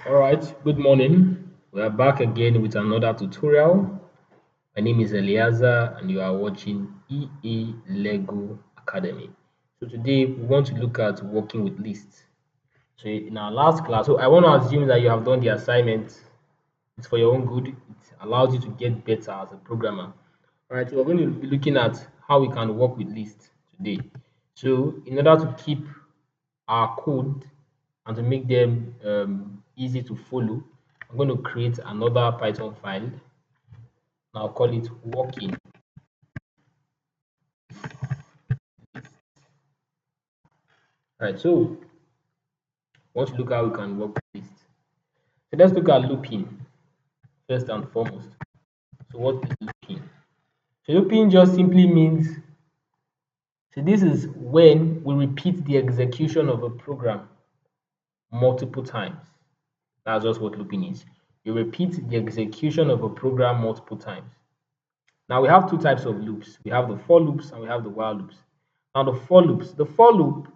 All right, good morning. We are back again with another tutorial. My name is Eliaza and you are watching EA Lego Academy. So today we want to look at working with lists. So in our last class, so I want to assume that you have done the assignment. It's for your own good. It allows you to get better as a programmer. All right, so we're going to be looking at how we can work with lists today. So in order to keep our code and to make them easy to follow, I'm going to create another Python file. And I'll call it working. All right, so I want to look how we can work with lists. So let's look at looping first and foremost. So what is looping? So looping just simply means, so this is when we repeat the execution of a program multiple times. That's just what looping is. You repeat the execution of a program multiple times. Now we have two types of loops. We have the for loops and we have the while loops. Now the for loop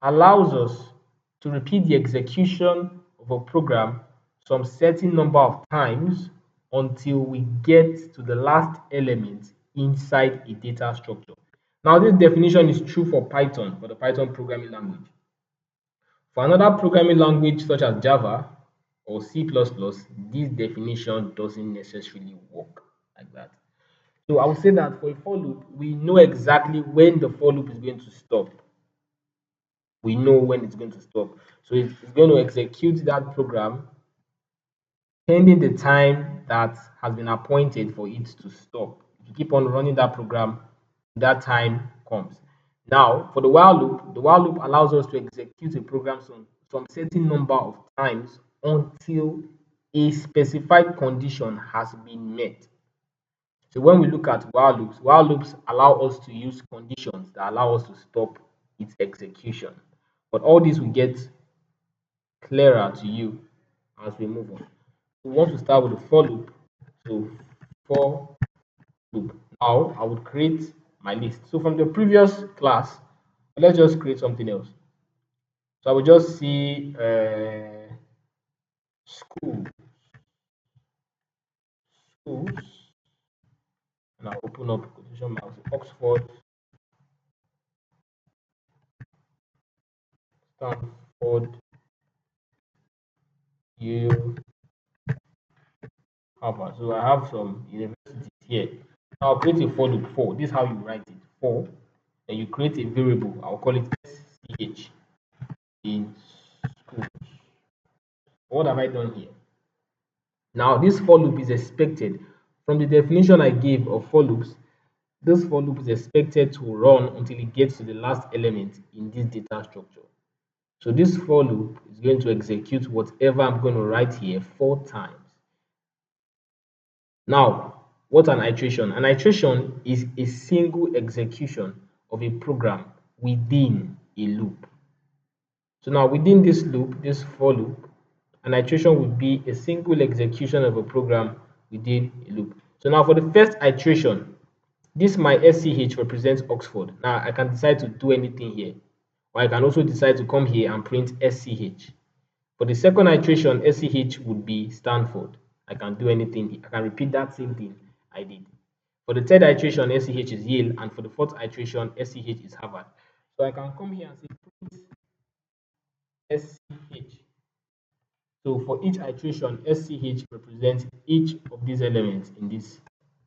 allows us to repeat the execution of a program some certain number of times until we get to the last element inside a data structure. Now this definition is true for Python, for the Python programming language. For another programming language such as Java or C++, this definition doesn't necessarily work like that. So I would say that for a for loop, we know exactly when the for loop is going to stop. We know when it's going to stop. So it's going to execute that program pending the time that has been appointed for it to stop. If you keep on running that program, that time comes. Now, for the while loop allows us to execute a program some certain number of times until a specified condition has been met. So when we look at while loops allow us to use conditions that allow us to stop its execution. But all this will get clearer to you as we move on. We want to start with the for loop. So for loop. Now I would create my list. So from the previous class, let's just create something else. So I will just see school, schools, and I'll open up quotation marks, Oxford, Stanford, Yale, Harvard. So I have some universities here. Now I'll create a for loop for. This is how you write it. For. Then you create a variable. I'll call it SCH in school. What have I done here? Now this for loop is expected from the definition I gave of for loops. This for loop is expected to run until it gets to the last element in this data structure. So this for loop is going to execute whatever I'm going to write here 4 times. Now, what an iteration? An iteration is a single execution of a program within a loop. So now within this loop, this for loop, an iteration would be a single execution of a program within a loop. So now for the first iteration, this my SCH represents Oxford. Now I can decide to do anything here, or I can also decide to come here and print SCH. For the second iteration, SCH would be Stanford. I can do anything. I can repeat that same thing I did. For the third iteration, SCH is Yale, and for the fourth iteration, SCH is Harvard. So I can come here and say print SCH. So for each iteration, SCH represents each of these elements in this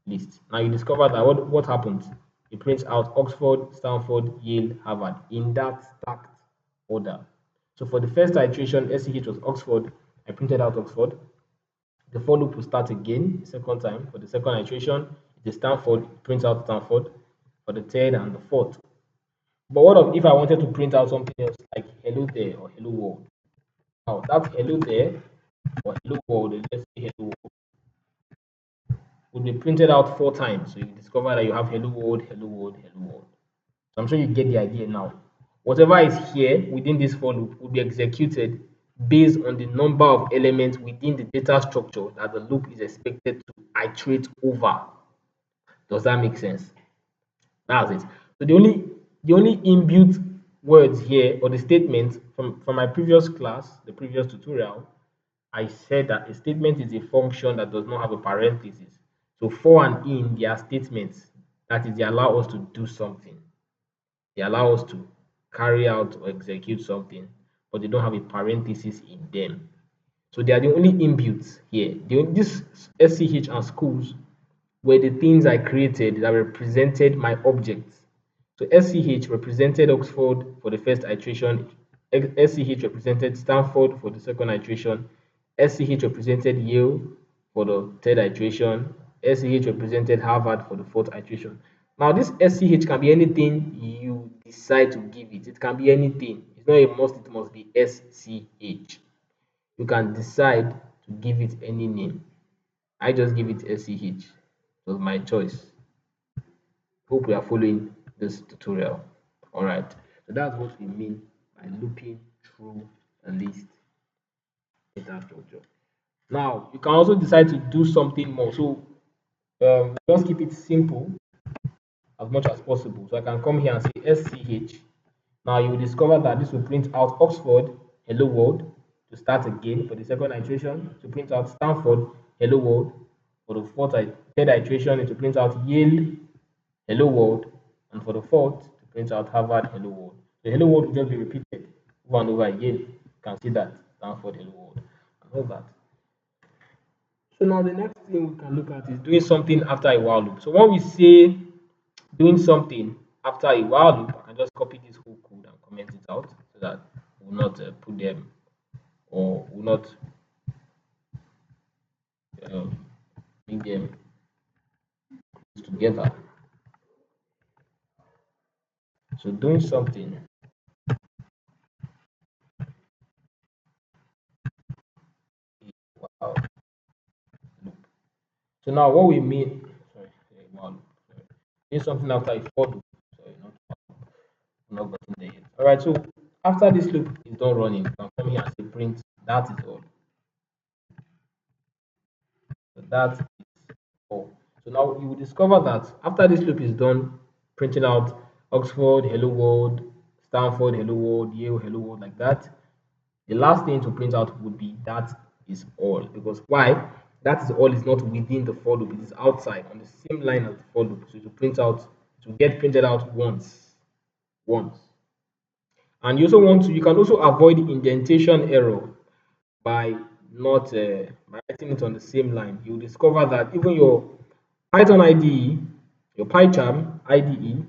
list. Now you discover that what happens? It prints out Oxford, Stanford, Yale, Harvard in that stacked order. So for the first iteration, SCH was Oxford. I printed out Oxford. The for loop will start again, second time. For the second iteration, it is Stanford, it prints out Stanford for the third and the fourth. But what if I wanted to print out something else like hello there or hello world? Now that hello there or hello world, let's say hello world, will be printed out 4 times. So you discover that you have hello world, hello world, hello world. So I'm sure you get the idea now. Whatever is here within this for loop will be executed based on the number of elements within the data structure that the loop is expected to iterate over. Does that make sense? That's it. So the only inbuilt words here or the statement from my previous class, the previous tutorial, I said that a statement is a function that does not have a parenthesis. So for and in, they are statements. That is, they allow us to do something. They allow us to carry out or execute something, but they don't have a parenthesis in them. So they are the only inbuilt here. This SCH and schools were the things I created that represented my objects. So SCH represented Oxford for the first iteration, SCH represented Stanford for the second iteration, SCH represented Yale for the third iteration, SCH represented Harvard for the fourth iteration. Now, this SCH can be anything you decide to give it. It can be anything. It's not a must, it must be SCH. You can decide to give it any name. I just give it SCH. It was my choice. Hope we are following this tutorial. All right. So that's what we mean by looping through a list data structure. Now, you can also decide to do something more. So just keep it simple as much as possible. So I can come here and say SCH. Now you will discover that this will print out Oxford, hello world, to start again for the second iteration, to print out Stanford, hello world, for the third iteration, it will print out Yale, hello world, and for the fourth, to print out Harvard, hello world. The hello world will just be repeated over and over again. You can see that Stanford, hello world, and all that. So now the next thing we can look at is doing something after a while loop. So when we say doing something after a while loop, I can just copy this whole code and comment it out so that we'll not put them or will not um, bring them together. So doing something while loop. So now what we mean, sorry, while loop. Sorry. Doing something after a for loop. Sorry, not gotten there yet. All right. So after this loop is done running, you can come here and say print. That is all. So that is all. So now you will discover that after this loop is done, printing out Oxford, hello world, Stanford, hello world, Yale, hello world, like that. The last thing to print out would be that is all. Because why? That is all is not within the for loop, it is outside on the same line as the for loop. So to print out, to get printed out once. Once. And you also want to, you can also avoid indentation error by not by writing it on the same line. You'll discover that even your Python IDE, your PyCharm IDE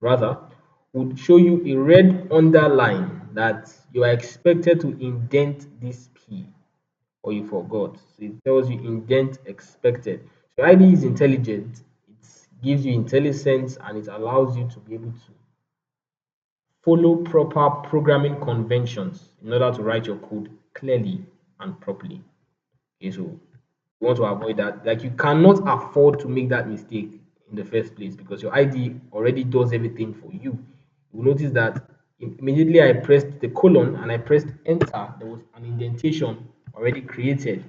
rather, would show you a red underline that you are expected to indent this P or you forgot. So it tells you indent expected. So IDE is intelligent, it gives you intelligence and it allows you to be able to follow proper programming conventions in order to write your code clearly and properly. Okay, so you want to avoid that. Like you cannot afford to make that mistake in the first place because your ID already does everything for you. You will notice that immediately I pressed the colon and I pressed enter, there was an indentation already created.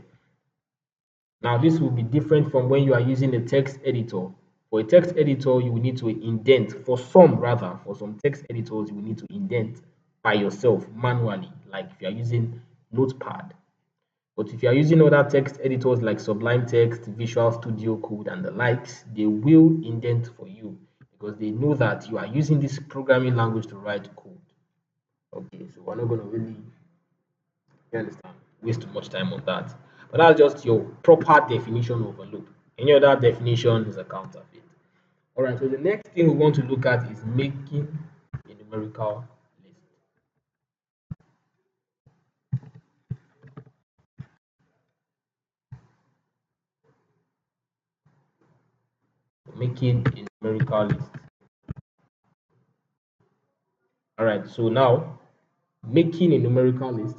Now, this will be different from when you are using a text editor. For a text editor, you will need to indent. For some, rather, for some text editors, you will need to indent by yourself manually, like if you are using Notepad. But if you are using other text editors like Sublime Text, Visual Studio Code, and the likes, they will indent for you because they know that you are using this programming language to write code. Okay, so we're not going to really, you understand, waste too much time on that. But that's just your proper definition of a loop. Any other definition is a counterfeit. All right, so the next thing we want to look at is making a numerical list. Making a numerical list. All right, so now making a numerical list.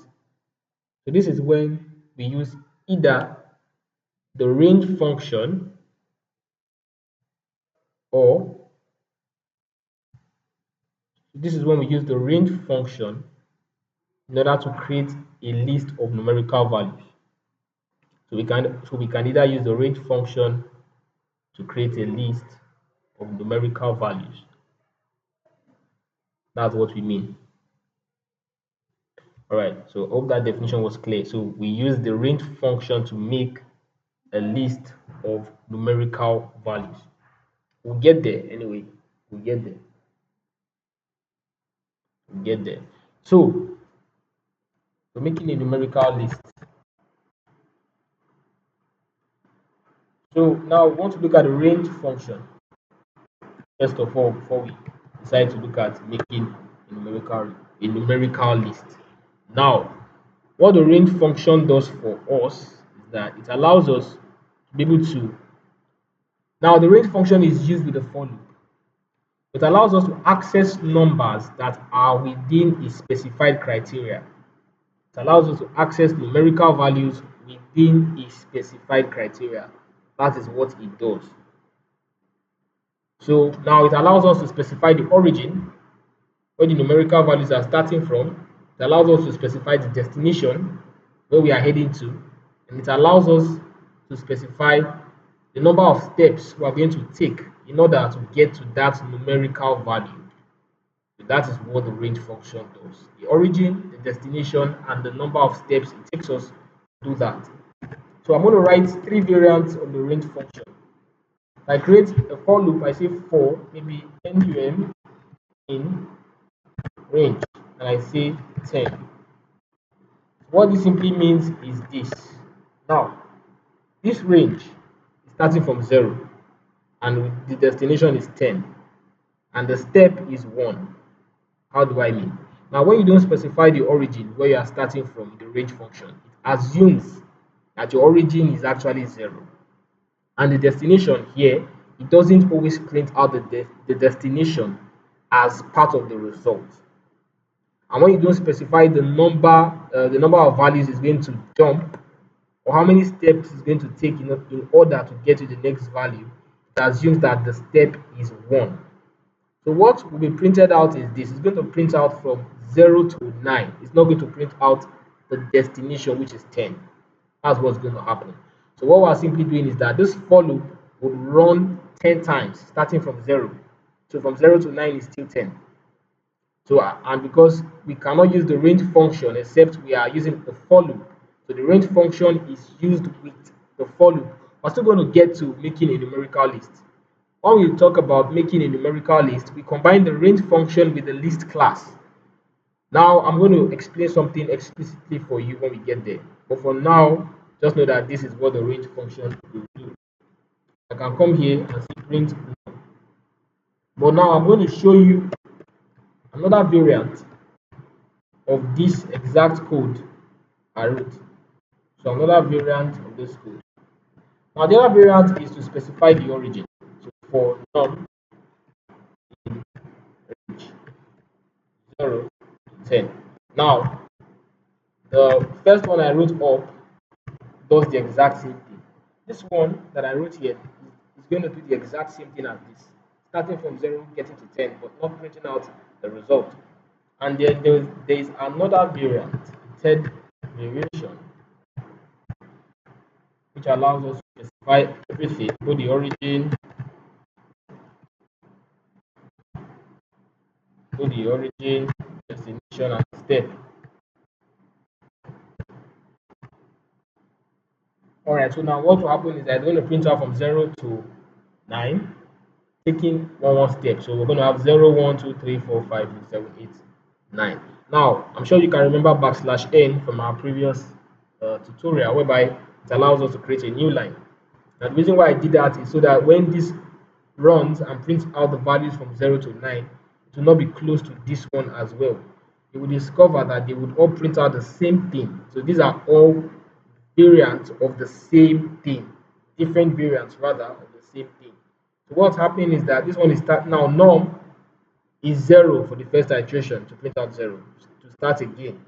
So this is when we use either the range function or this is when we use the range function in order to create a list of numerical values. So we can either use the range function to create a list of numerical values. That's what we mean. All right, so hope that definition was clear. So we use the range function to make a list of numerical values. We'll get there anyway. We'll get there. We'll get there. So we're making a numerical list. So now we want to look at the range function first of all before we decide to look at making a numerical list. Now, what the range function does for us is that it allows us to be able to. Now, the range function is used with the for loop. It allows us to access numbers that are within a specified criteria. It allows us to access numerical values within a specified criteria. That is what it does. So now it allows us to specify the origin where the numerical values are starting from. It allows us to specify the destination where we are heading to, and it allows us to specify the number of steps we are going to take in order to get to that numerical value. So that is what the range function does. The origin, the destination, and the number of steps it takes us to do that. So I'm going to write three variants of the range function. I create a for loop, I say for maybe num in range, and I say 10. What this simply means is this. Now, this range is starting from 0 and the destination is 10 and the step is 1. How do I mean? Now, when you don't specify the origin where you are starting from in the range function, it assumes that your origin is actually 0. And the destination here, it doesn't always print out the destination as part of the result. And when you don't specify the number of values is going to jump, or how many steps is going to take in order to get to the next value, it assumes that the step is 1. So what will be printed out is this. It's going to print out from 0 to 9. It's not going to print out the destination, which is 10. That's what's going to happen. So what we're simply doing is that this for loop would run 10 times, starting from 0. So from 0 to 9 is still 10. So and because we cannot use the range function except we are using a for loop, so the range function is used with the for loop. We're still going to get to making a numerical list. When we talk about making a numerical list, we combine the range function with the list class. Now I'm going to explain something explicitly for you when we get there. But for now, just know that this is what the range function will do. I can come here and say print none. But now I'm going to show you another variant of this exact code I wrote. So another variant of this code. Now the other variant is to specify the origin. So for num in range 0 to 10. Now the first one I wrote up does the exact same thing. This one that I wrote here is going to do the exact same thing as this, starting from 0 getting to 10, but not printing out the result. And then there is another variant, the third variation, which allows us to specify everything, both the origin, destination, and step. All right, so now what will happen is that it's going to print out from 0 to 9, taking one step. So we're going to have 0, 1, 2, 3, 4, 5, 6, 7, 8, 9. Now, I'm sure you can remember \n from our previous tutorial, whereby it allows us to create a new line. And the reason why I did that is so that when this runs and prints out the values from 0 to 9, it will not be close to this one as well. You will discover that they would all print out the same thing. So these are all variants of the same thing, different variants rather of the same thing. So what's happening is that this one is start now num is 0 for the first iteration to print out 0 to start again.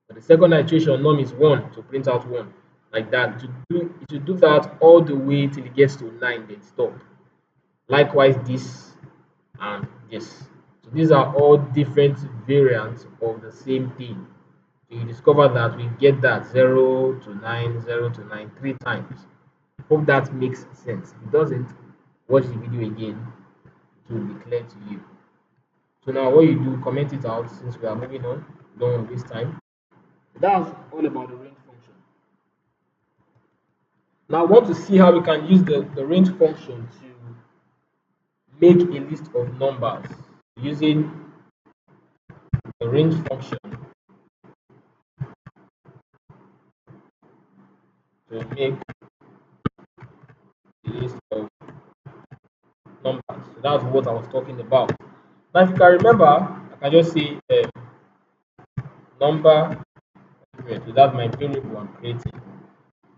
For the second iteration, num is 1 to print out 1, like that. To do that all the way till it gets to 9, then stop. Likewise, this and this. So these are all different variants of the same thing. So you discover that we get that 0 to 9, 0 to 9 three times. Hope that makes sense. If it doesn't, watch the video again. It will be clear to you. So now what you do, comment it out since we are moving on. Don't want to waste time. That's all about the range function. Now I want to see how we can use the range function to make a list of numbers using the range function to make a list of numbers. So that's what I was talking about. Now, if you can remember, I can just say number 100. So that's my variable I'm creating.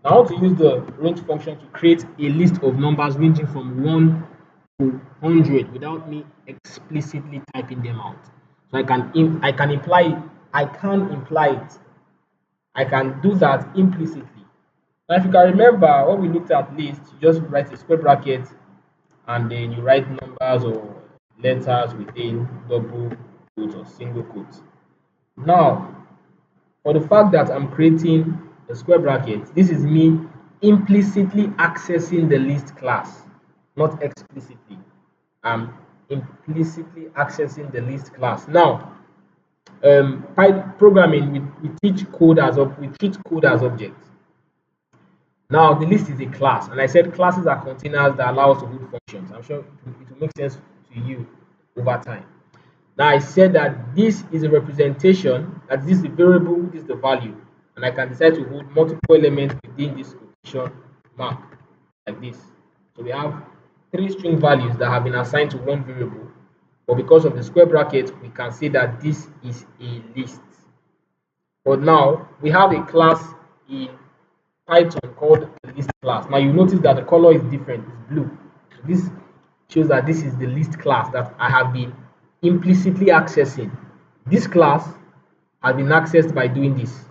Now, I want to use the range function to create a list of numbers ranging from 1 to 100 without me explicitly typing them out. So I can imply it. I can imply it. I can do that implicitly. Now, if you can remember, when we looked at list, you just write a square bracket and then you write numbers or letters within double quotes or single quotes. Now, for the fact that I'm creating a square bracket, this is me implicitly accessing the list class, not explicitly. I'm implicitly accessing the list class. Now, programming, we teach code as we treat code as objects. Now, the list is a class, and I said classes are containers that allow us to hold functions. I'm sure it will make sense to you over time. Now, I said that this is a representation, that this is the variable, this is the value, and I can decide to hold multiple elements within this quotation mark, like this. So we have three string values that have been assigned to one variable, but because of the square bracket, we can say that this is a list. But now we have a class in Python called the list class. Now you notice that the color is different, it's blue. So this shows that this is the list class that I have been implicitly accessing. This class has been accessed by doing this.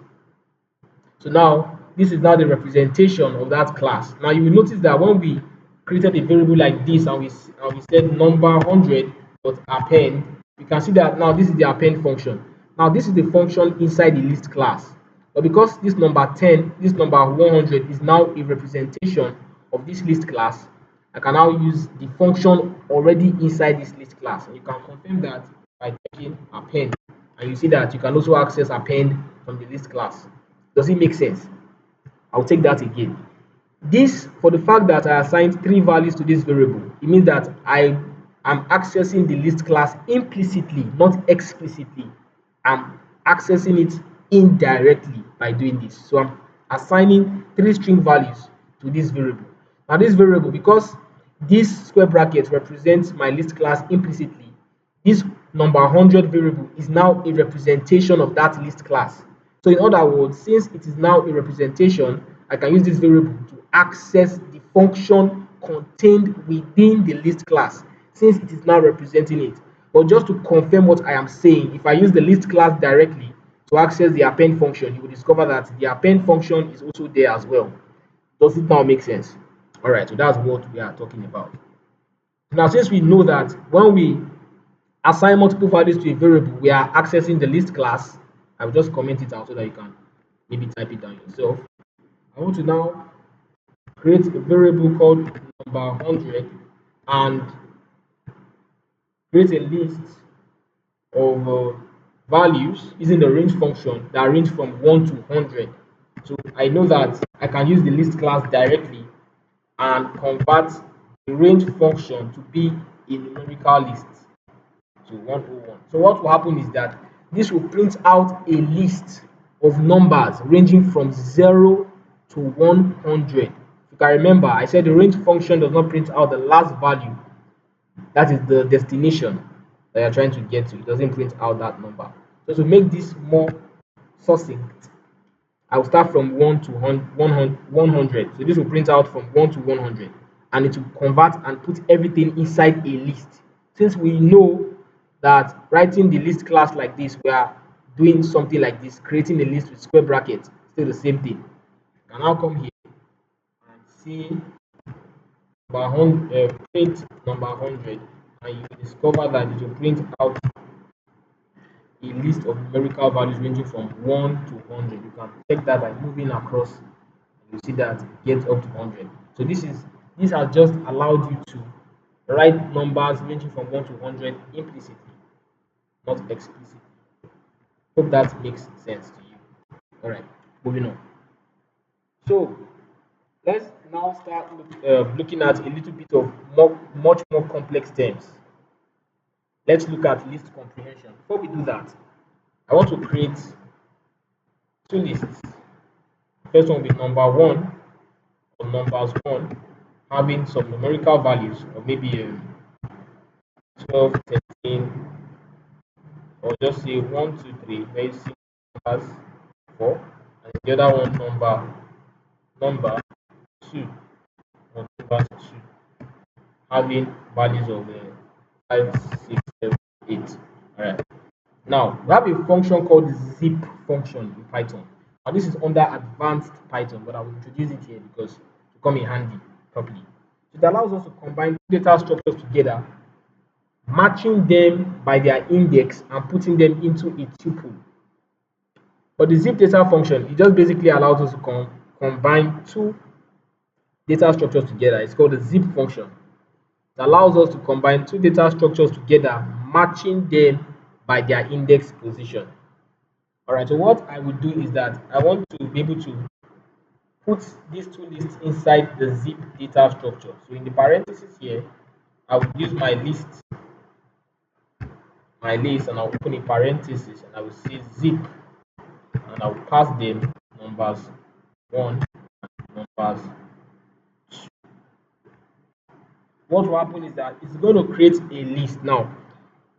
So now this is now the representation of that class. Now you will notice that when we created a variable like this and we said number 100 dot append, you can see that now this is the append function. Now this is the function inside the list class. But because this number 10, this number 100 is now a representation of this list class, I can now use the function already inside this list class. And you can confirm that by checking append. And you see that you can also access append from the list class. Does it make sense? I'll take that again. This, for the fact that I assigned three values to this variable, it means that I am accessing the list class implicitly, not explicitly. I'm accessing it indirectly by doing this. So I'm assigning three string values to this variable. Now this variable, because this square bracket represents my list class implicitly, this number 100 variable is now a representation of that list class. So in other words, since it is now a representation, I can use this variable to access the function contained within the list class, since it is now representing it. But just to confirm what I am saying, if I use the list class directly to access the append function, you will discover that the append function is also there as well. Does it now make sense? All right, so that's what we are talking about. Now, since we know that when we assign multiple values to a variable, we are accessing the list class. I will just comment it out so that you can maybe type it down yourself. I want to now create a variable called number 100 and create a list of values using the range function that range from 1 to 100. So I know that I can use the list class directly and convert the range function to be a numerical list. So 101. So what will happen is that this will print out a list of numbers ranging from 0 to 100. If you can remember, I said the range function does not print out the last value. That is the destination that you're trying to get to. It doesn't print out that number. So to make this more succinct, I will start from 1 to 100. So this will print out from 1 to 100 and it will convert and put everything inside a list. Since we know that writing the list class like this, we are doing something like this, creating a list with square brackets, still the same thing. You can now come here and see print number 100 and you will discover that it will print out a list of numerical values ranging from 1 to 100. You can check that by moving across. You see that it gets up to 100. So this has just allowed you to write numbers ranging from 1 to 100 implicitly, not explicitly. Hope that makes sense to you. All right, moving on. So let's now start looking at a little bit of much more complex terms. Let's look at list comprehension. Before we do that, I want to create two lists. First one will be number one or numbers one having some numerical values of maybe 12, 13, or just say 1, 2, 3, very simple numbers, 4, and the other one number 2 or numbers 2 having values of 5, 6, 7, 8. All right. Now, we have a function called zip function in Python. And this is under advanced Python, but I will introduce it here because to come in handy properly. It allows us to combine data structures together, matching them by their index and putting them into a tuple. But the zip data function, it just basically allows us to combine two data structures together. It's called the zip function. It allows us to combine two data structures together, matching them by their index position. All right, so what I would do is that I want to be able to put these two lists inside the zip data structure. So in the parentheses here, I will use my list, and I'll open a parenthesis and I will say zip, and I'll pass them numbers one and numbers. What will happen is that it's going to create a list. Now,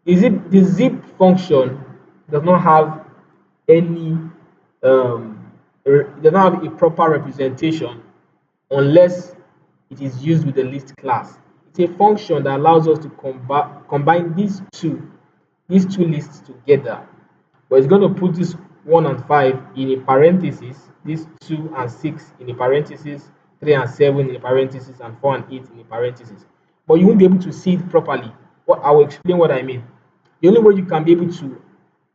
the zip function does not have any it does not have a proper representation unless it is used with the list class. It's a function that allows us to combine these two lists together. But it's going to put this 1 and 5 in a parenthesis, this 2 and 6 in a parenthesis, 3 and 7 in a parenthesis, and 4 and 8 in a parenthesis. But you won't be able to see it properly. What I will explain what I mean. The only way you can be able to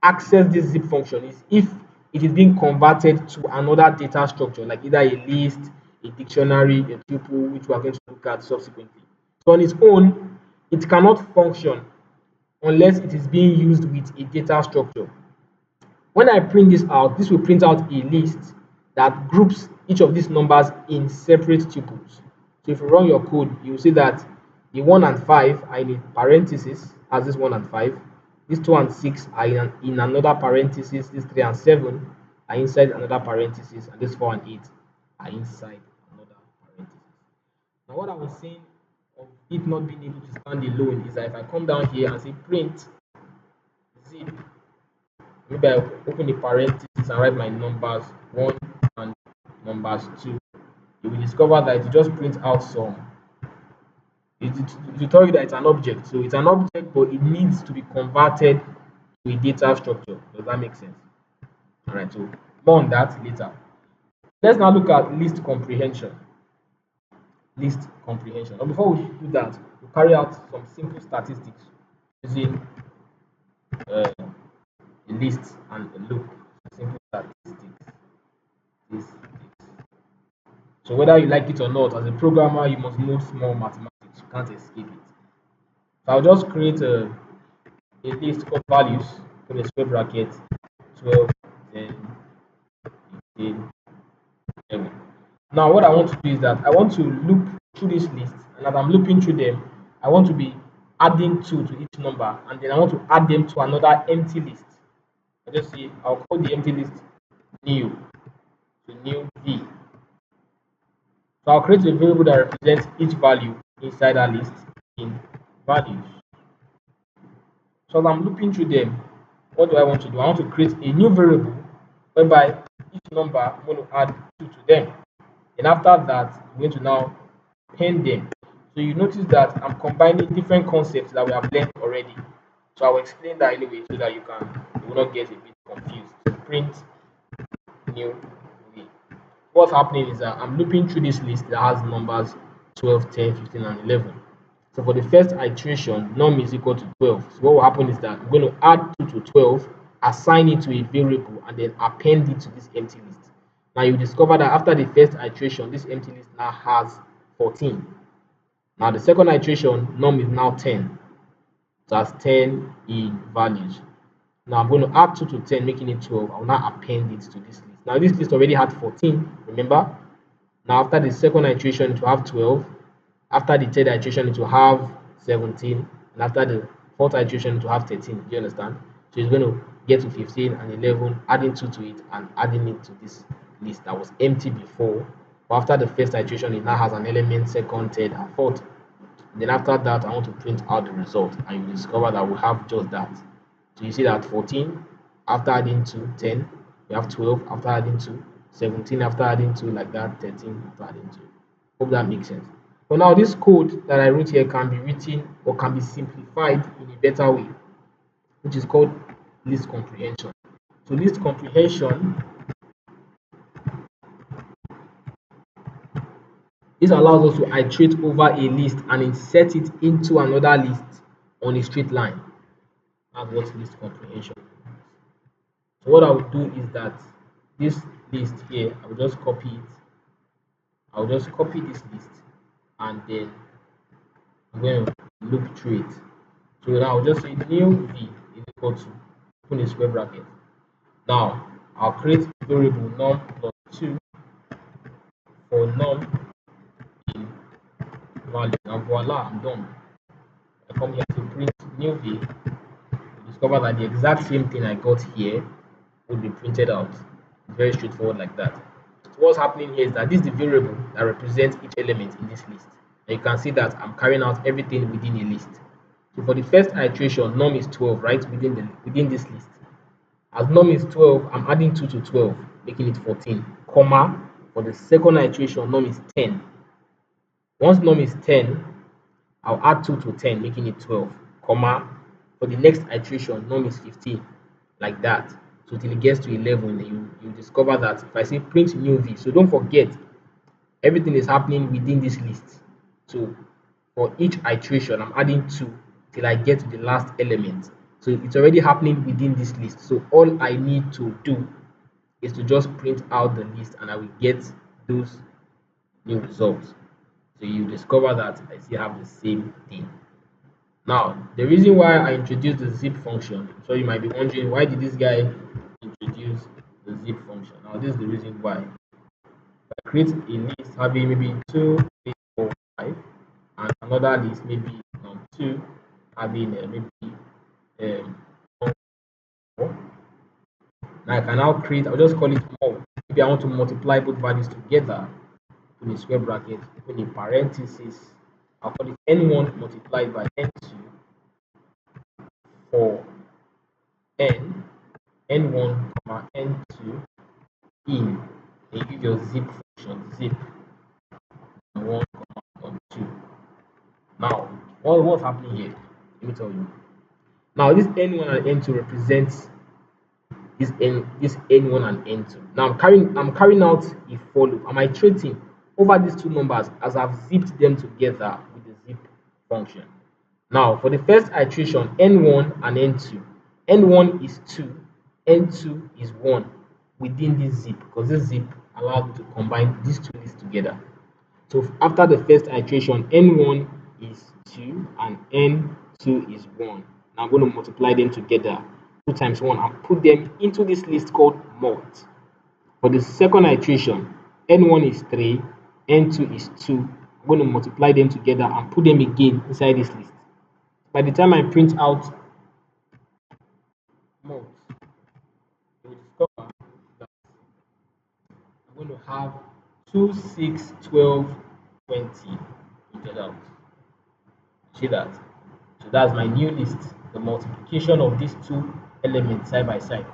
access this zip function is if it is being converted to another data structure, like either a list, a dictionary, a tuple, which we are going to look at subsequently. So on its own, it cannot function unless it is being used with a data structure. When I print this out, this will print out a list that groups each of these numbers in separate tuples. So if you run your code, you will see that the 1 and 5 are in a parenthesis as this 1 and 5. These 2 and 6 are in another parenthesis. These 3 and 7 are inside another parenthesis. And these 4 and 8 are inside another parenthesis. Now, what I was saying of it not being able to stand alone is that if I come down here and say print zip, maybe I open a parenthesis and write my numbers 1 and numbers 2, you will discover that it just prints out some. It will tell you that it's an object. So it's an object, but it needs to be converted to a data structure. Does that make sense? All right, so more on that later. Let's now look at list comprehension. List comprehension. But before we do that, we carry out some simple statistics using uh, a list and a loop. Simple statistics. So whether you like it or not, as a programmer, you must know small mathematics. You can't escape it. So I'll just create a list of values in a square bracket 12, 10, 15, 11. Now what I want to do is that I want to loop through this list, and as I'm looping through them, I want to be adding 2 to each number, and then I want to add them to another empty list. I just say I'll call the empty list new, to new v. So I'll create a variable that represents each value inside that list in values. So as I'm looping through them, what do I want to do? I want to create a new variable whereby each number I'm going to add 2 to them. And after that, I'm going to now pen them. So you notice that I'm combining different concepts that we have learned already. So I will explain that anyway so that you will not get a bit confused. So print new v. What's happening is that I'm looping through this list that has numbers 12, 10, 15, and 11. So for the first iteration, num is equal to 12. So what will happen is that I'm going to add 2 to 12, assign it to a variable, and then append it to this empty list. Now you discover that after the first iteration, this empty list now has 14. Now the second iteration, num is now 10. So that's 10 in values. Now I'm going to add 2 to 10, making it 12. I will now append it to this list. Now this list already had 14, remember? Now after the second iteration, it will have 12. After the third iteration, it will have 17. And after the fourth iteration, it will have 13. Do you understand? So it's going to get to 15 and 11, adding 2 to it and adding it to this list that was empty before. But after the first iteration, it now has an element, second, third, and fourth. Then after that, I want to print out the result, and you discover that we have just that. So you see that 14 after adding 2, 10, you have 12 after adding 2, 17 after adding 2, like that, 13 after adding 2. Hope that makes sense. So now this code that I wrote here can be written or can be simplified in a better way, which is called list comprehension. So list comprehension, this allows us to iterate over a list and insert it into another list on a straight line. That's what list comprehension is. So what I will do is that this list here, I will just copy it. I will just copy this list and then I'm going to loop through it. So now I'll just say new v is equal to open a square bracket. Now I'll create variable num plus 2 for num in value. And voila, I'm done. I come here to print new v. You discover that the exact same thing I got here would be printed out. It's very straightforward like that. So what's happening here is that this is the variable that represents each element in this list. And you can see that I'm carrying out everything within a list. So for the first iteration, num is 12, right, within this list. As num is 12, I'm adding 2 to 12, making it 14, comma, for the second iteration, num is 10. Once num is 10, I'll add 2 to 10, making it 12, comma, for the next iteration, num is 15, like that. So till it gets to 11, you discover that if I say print new v, so don't forget, everything is happening within this list. So for each iteration, I'm adding 2 till I get to the last element. So it's already happening within this list. So all I need to do is to just print out the list and I will get those new results. So you discover that I still have the same thing. Now, the reason why I introduced the zip function, so you might be wondering, why did this guy introduce the zip function? Now, this is the reason why. I create a list having maybe 2, 3, 4, 5, and another list maybe 2 having maybe um, 4. Now I can now create, I'll just call it more. Maybe I want to multiply both values together in a square bracket, open a parenthesis. I'll call it n1 multiplied by n2 for n, n1 comma n2 in, and you give your zip function, zip 1 comma 2. Now, what's happening here? Let me tell you. Now, this n1 and n2 represents this n1 and n2. Now I'm carrying out a for loop. I'm iterating over these two numbers as I've zipped them together with the zip function. Now for the first iteration, n1 and n2. n1 is 2, n2 is 1 within this zip, because this zip allows me to combine these two lists together. So after the first iteration, n1 is 2 and n2 is 1. Now I'm going to multiply them together, 2 times 1, and put them into this list called mult. For the second iteration, n1 is 3, n2 is 2. I'm going to multiply them together and put them again inside this list. By the time I print out mult, you will discover that I'm going to have 2, 6, 12, 20 printed out. See that? So that's my new list, the multiplication of these two elements side by side.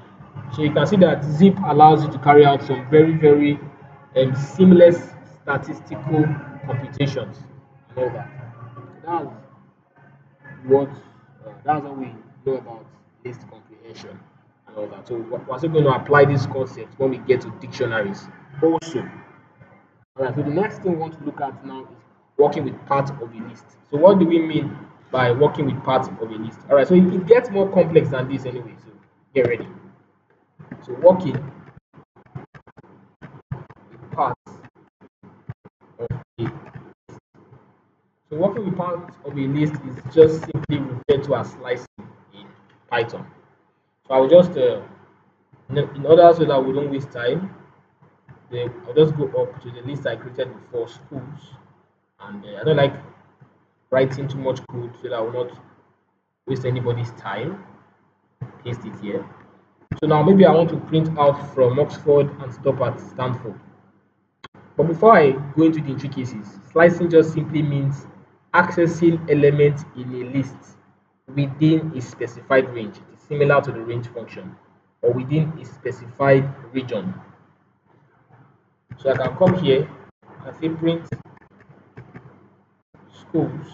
So you can see that zip allows you to carry out some very, very seamless statistical computations and all that. So that's what we know about list comprehension and all that. So we're still going to apply this concept when we get to dictionaries also. All right, so the next thing we want to look at now is working with parts of a list. So what do we mean by working with parts of a list? All right, so it gets more complex than this anyway, so get ready. So working with parts of a so working with parts of a list is just simply referred to as slicing in Python. So I'll just in order so that we don't waste time, Then I'll just go up to the list I created before, schools. And I don't like writing too much code so that I will not waste anybody's time. Paste it here. So now maybe I want to print out from Oxford and stop at Stanford. But before I go into the intricacies, slicing just simply means accessing elements in a list within a specified range. It is similar to the range function, or within a specified region. So I can come here and say print schools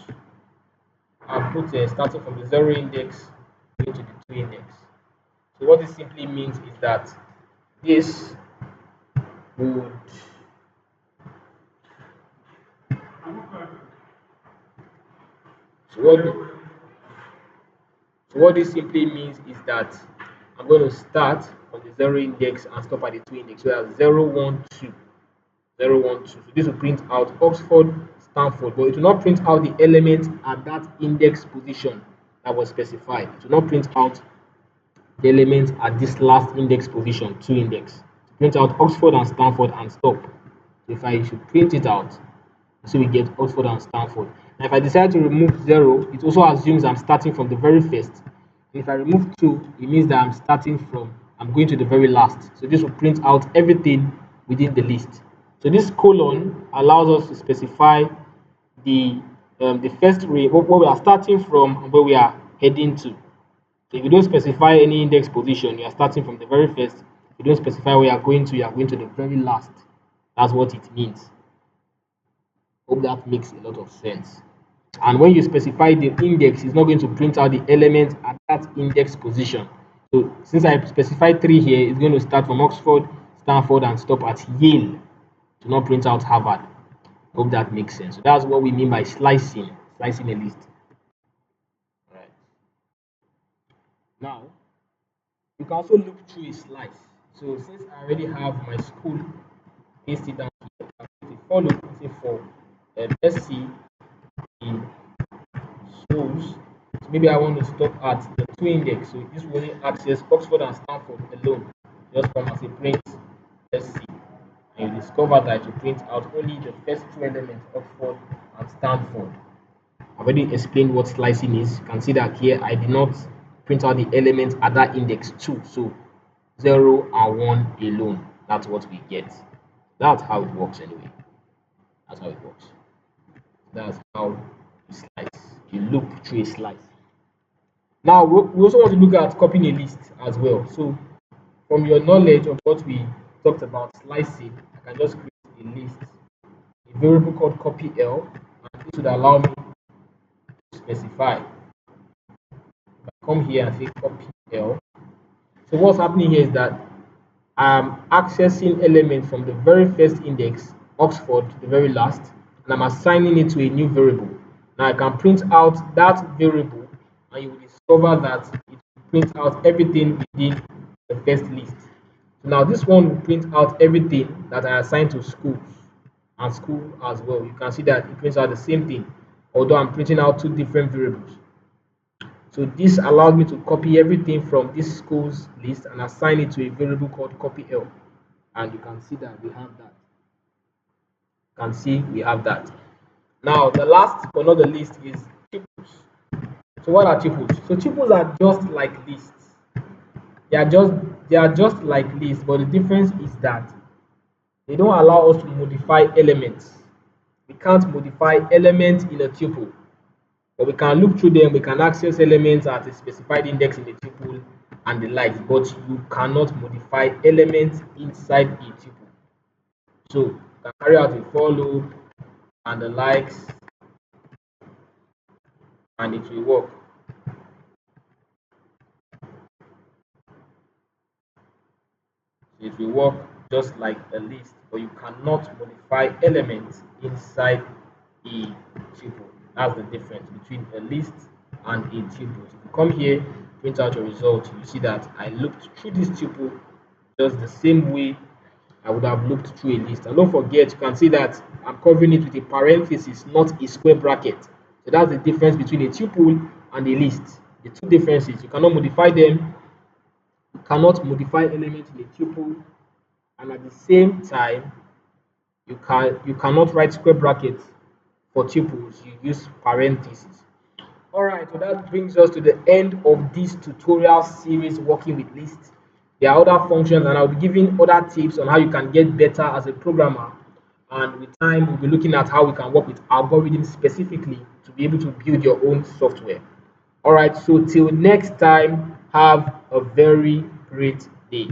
and put starting from the 0 index going to the 2 index. So what this simply means is that this would so what this simply means is that I'm going to start from the 0 index and stop at the 2 index. So that's 0, 1, 2, 0, 1, 2. So this will print out Oxford, Stanford, but it will not print out the element at that index position that was specified. It will not print out the element at this last index position, 2 index. Print out Oxford and Stanford and stop. So if I should print it out, so we get Oxford and Stanford. Now if I decide to remove 0, it also assumes I'm starting from the very first. And if I remove 2, it means that I'm going to the very last. So this will print out everything within the list. So this colon allows us to specify the first array, what we are starting from and where we are heading to. So if you don't specify any index position, you are starting from the very first. If you don't specify where you are going to the very last. That's what it means. Hope that makes a lot of sense. And when you specify the index, it's not going to print out the element at that index position. So since I specified 3 here, it's going to start from Oxford, Stanford, and stop at Yale to not print out Harvard. Hope that makes sense. So that's what we mean by slicing a list. Right. Now, you can also look through a slice. So since I already have my school, paste it down here. I put a for loop, say for let's see the schools. So maybe I want to stop at the 2 index. So this will only access Oxford and Stanford alone. Just come as a print. Let's see. And you discover that you print out only the first 2 elements, Oxford and Stanford. I've already explained what slicing is. You can see that here I did not print out the elements at that index 2. So 0 and 1 alone. That's what we get. That's how it works anyway. That's how it works. That's how you slice. You look through a slice. Now we also want to look at copying a list as well. So from your knowledge of what we talked about slicing, I can just create a list, a variable called copy L, and this would allow me to specify. If I come here and say copy L, so what's happening here is that I'm accessing element from the very first index, Oxford, to the very last, and I'm assigning it to a new variable. Now I can print out that variable, and you will discover that it will print out everything within the first list. So now this one will print out everything that I assigned to schools and school as well. You can see that it prints out the same thing, although I'm printing out 2 different variables. So this allows me to copy everything from this school's list and assign it to a variable called copy L. And you can see that we have that. You can see we have that. Now the last but not the least is tuples. So what are tuples? So tuples are just like lists. They are just like lists, but the difference is that they don't allow us to modify elements. We can't modify elements in a tuple. But we can look through them, we can access elements at a specified index in the tuple and the likes, but you cannot modify elements inside a tuple. So you can carry out a for loop and the likes, and it will work. It will work just like a list, but you cannot modify elements inside a tuple. That's the difference between a list and a tuple. So if you come here, print out your result, you see that I looked through this tuple just the same way I would have looked through a list. And don't forget, you can see that I'm covering it with a parenthesis, not a square bracket. So that's the difference between a tuple and a list. The two differences, you cannot modify them. You cannot modify elements in a tuple and at the same time you cannot write square brackets for tuples, you use parentheses. All right, so that brings us to the end of this tutorial series working with lists. There are other functions, and I'll be giving other tips on how you can get better as a programmer. And with time, we'll be looking at how we can work with algorithms specifically to be able to build your own software. All right, so till next time, have a very great day.